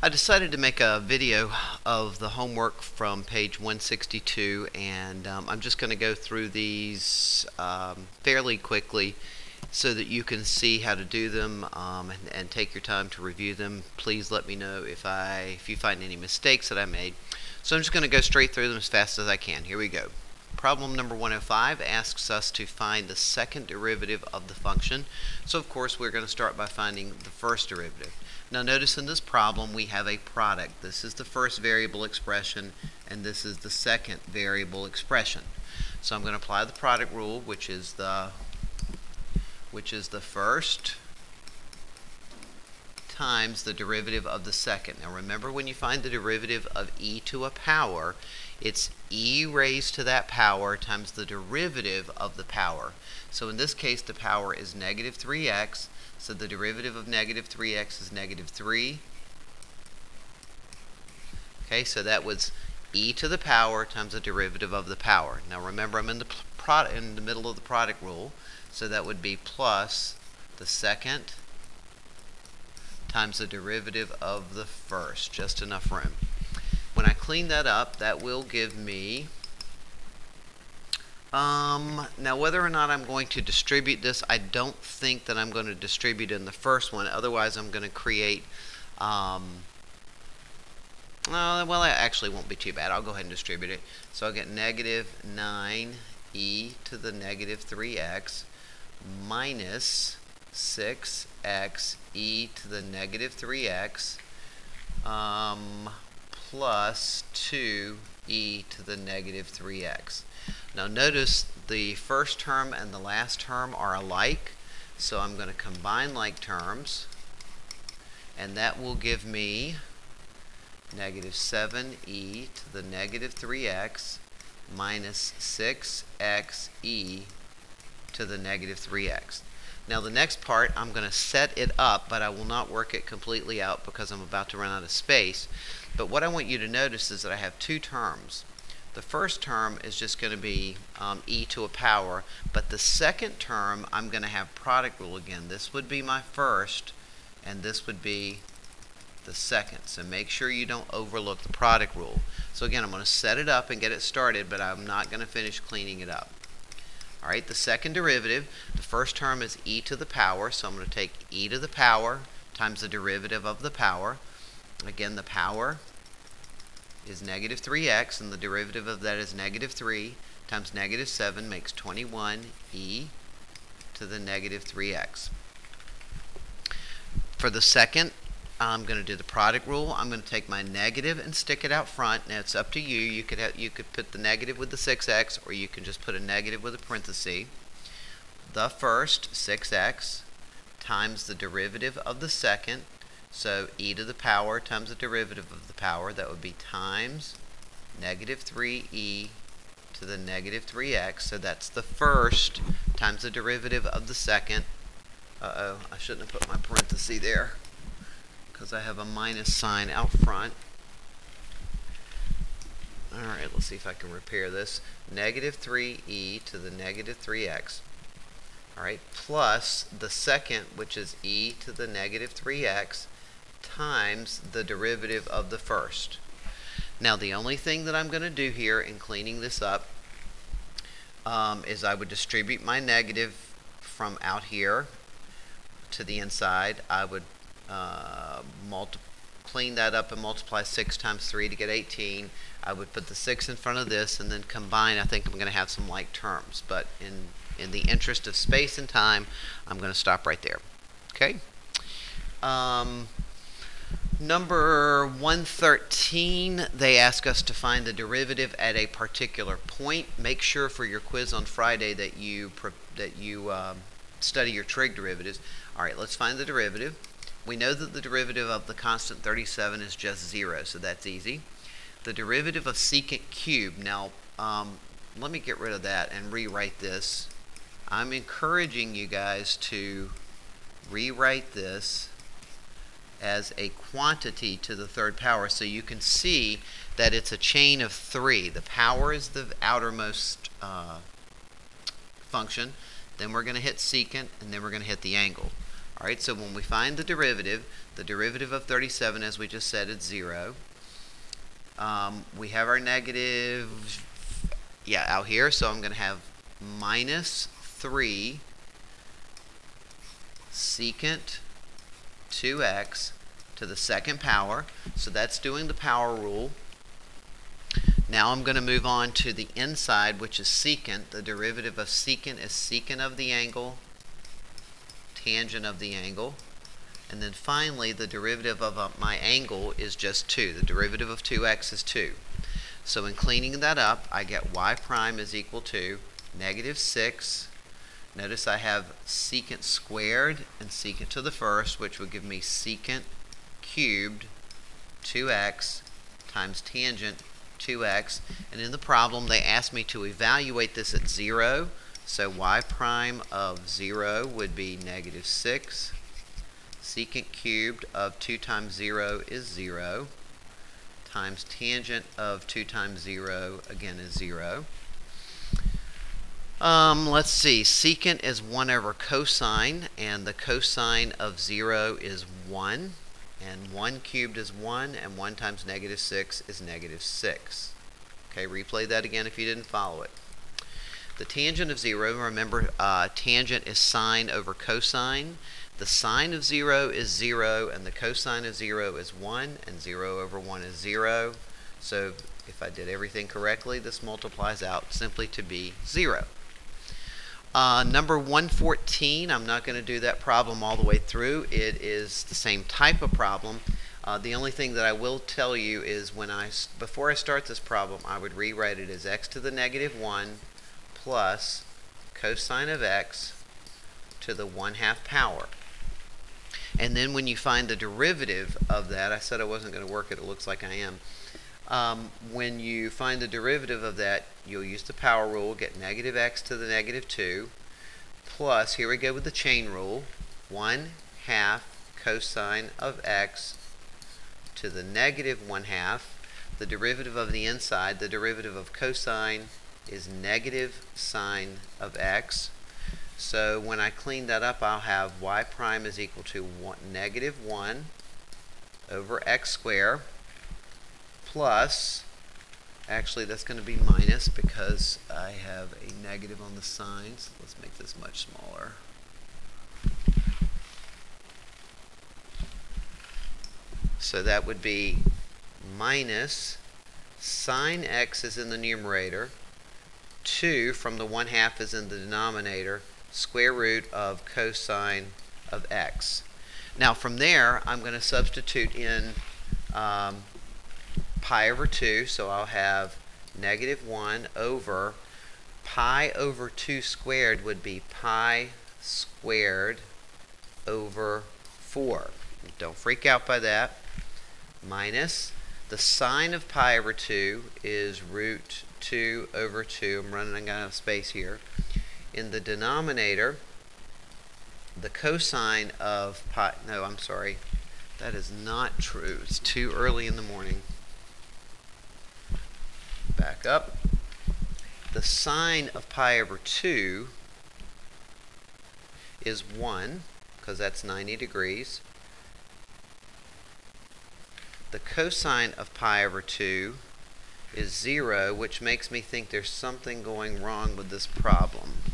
I decided to make a video of the homework from page 162, and I'm just going to go through these fairly quickly so that you can see how to do them and take your time to review them. Please let me know if you find any mistakes that I made. So I'm just going to go straight through them as fast as I can. Here we go. Problem number 105 asks us to find the second derivative of the function. So of course we're going to start by finding the first derivative. Now notice in this problem we have a product. This is the first variable expression and this is the second variable expression. So I'm going to apply the product rule, which is the first times the derivative of the second. Now remember, when you find the derivative of e to a power, it's e raised to that power times the derivative of the power. So in this case the power is negative 3x, so the derivative of negative 3x is negative 3. Okay, so that was e to the power times the derivative of the power. Now remember, I'm in the middle of the product rule, so that would be plus the second times the derivative of the first, just enough room. When I clean that up, that will give me, now whether or not I'm going to distribute this, I don't think that I'm going to distribute in the first one, otherwise I'm going to create, well, it actually won't be too bad. I'll go ahead and distribute it. So I'll get negative 9e to the negative 3x minus 6x e to the negative 3x plus 2e to the negative 3x. Now notice the first term and the last term are alike, so I'm going to combine like terms, and that will give me negative 7e to the negative 3x minus 6x e to the negative 3x. Now the next part, I'm going to set it up, but I will not work it completely out because I'm about to run out of space. But what I want you to notice is that I have two terms. The first term is just going to be e to a power, but the second term I'm going to have product rule again. This would be my first, and this would be the second. So make sure you don't overlook the product rule. So again, I'm going to set it up and get it started, but I'm not going to finish cleaning it up. Alright, the second derivative, the first term is e to the power, so I'm going to take e to the power times the derivative of the power. Again, the power is negative 3x, and the derivative of that is negative 3 times negative 7 makes 21e to the negative 3x. For the second, I'm going to do the product rule. I'm going to take my negative and stick it out front. Now it's up to you. You could put the negative with the 6x, or you can just put a negative with a parenthesis. The first, 6x, times the derivative of the second. So e to the power times the derivative of the power. That would be times negative 3e to the negative 3x. So that's the first times the derivative of the second. I shouldn't have put my parenthesis there, because I have a minus sign out front. Alright, let's see if I can repair this. Negative 3e to the negative 3x. Alright, plus the second, which is e to the negative 3x, times the derivative of the first. Now the only thing that I'm going to do here in cleaning this up is I would distribute my negative from out here to the inside. I would clean that up and multiply 6 times 3 to get 18. I would put the 6 in front of this and then combine. I think I'm going to have some like terms, but in the interest of space and time, I'm going to stop right there. Okay. Number 113, they ask us to find the derivative at a particular point. Make sure for your quiz on Friday that you study your trig derivatives. All right, let's find the derivative. We know that the derivative of the constant 37 is just 0, so that's easy. The derivative of secant cubed, now let me get rid of that and rewrite this. I'm encouraging you guys to rewrite this as a quantity to the third power, so you can see that it's a chain of 3. The power is the outermost function, then we're going to hit secant, and then we're going to hit the angle. All right, so when we find the derivative of 37, as we just said, is 0. We have our negative, out here, so I'm going to have minus 3 secant 2x to the second power. So that's doing the power rule. Now I'm going to move on to the inside, which is secant. The derivative of secant is secant of the angle, tangent of the angle. And then finally, the derivative of my angle is just 2. The derivative of 2x is 2. So in cleaning that up, I get y prime is equal to negative 6. Notice I have secant squared and secant to the first, which would give me secant cubed 2x times tangent 2x. And in the problem, they asked me to evaluate this at 0. So y prime of 0 would be negative 6. Secant cubed of 2 times 0 is 0. Times tangent of 2 times 0, again, is 0. Let's see. Secant is 1 over cosine, and the cosine of 0 is 1. And 1 cubed is 1, and 1 times negative 6 is negative 6. Okay, replay that again if you didn't follow it. The tangent of 0, remember, tangent is sine over cosine. The sine of 0 is 0, and the cosine of 0 is 1, and 0 over 1 is 0. So if I did everything correctly, this multiplies out simply to be 0. Number 114, I'm not going to do that problem all the way through. It is the same type of problem. The only thing that I will tell you is before I start this problem, I would rewrite it as x to the negative 1 plus cosine of x to the 1/2 power. And then when you find the derivative of that, I said I wasn't going to work it, it looks like I am. When you find the derivative of that, you'll use the power rule, get negative x to the negative 2, plus, here we go with the chain rule, 1/2 cosine of x to the negative 1/2. The derivative of the inside, the derivative of cosine, is negative sine of x. So when I clean that up, I'll have y prime is equal to negative 1 over x squared plus, actually that's going to be minus because I have a negative on the signs. Let's make this much smaller. So that would be minus sine x is in the numerator, 2 from the 1/2 is in the denominator, square root of cosine of x. Now from there, I'm going to substitute in pi over 2, so I'll have negative 1 over pi over 2 squared would be pi squared over 4. Don't freak out by that. Minus the sine of pi over 2 is root 2 over 2. I'm running out of space here. In the denominator, the cosine of pi, no, I'm sorry, that is not true. It's too early in the morning. Back up. The sine of pi over 2 is 1, because that's 90 degrees. The cosine of pi over 2 is 0, which makes me think there's something going wrong with this problem.